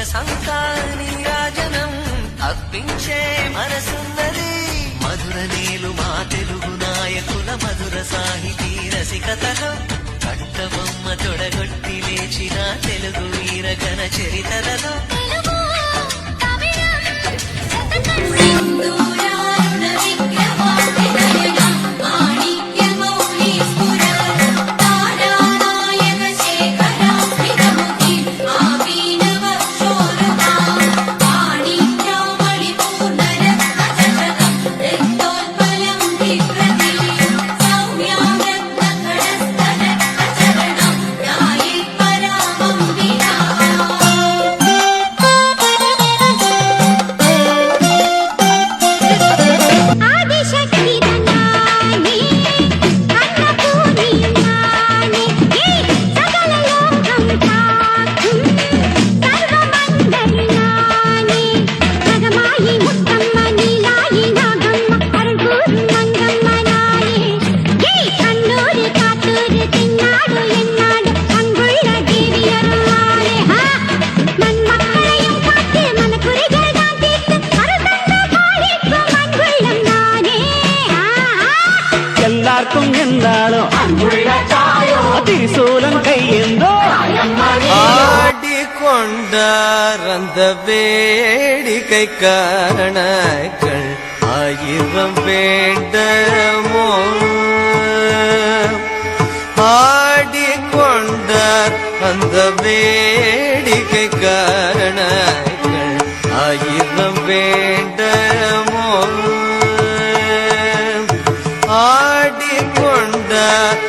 సుఖసంతా నీరాజనం అప్పించే మనసున్నది మధుర నీలు మా తెలుగు నాయకుల మధుర సాహితీ రసికతలో కట్టబొమ్మ తొడగొట్టి లేచిన తెలుగు వీర ఘన చరితలలో திரிசூலம் கையேந்தோ ஆடிக்கொண்டார் வேடிக்கை காரணங்கள் 1000 வேண்டமோ ஆடிக்கொண்டார் அந்த வேடிக்கை காரணங்கள் 1000 வேண்டமோ ஆடிக்கொண்டார்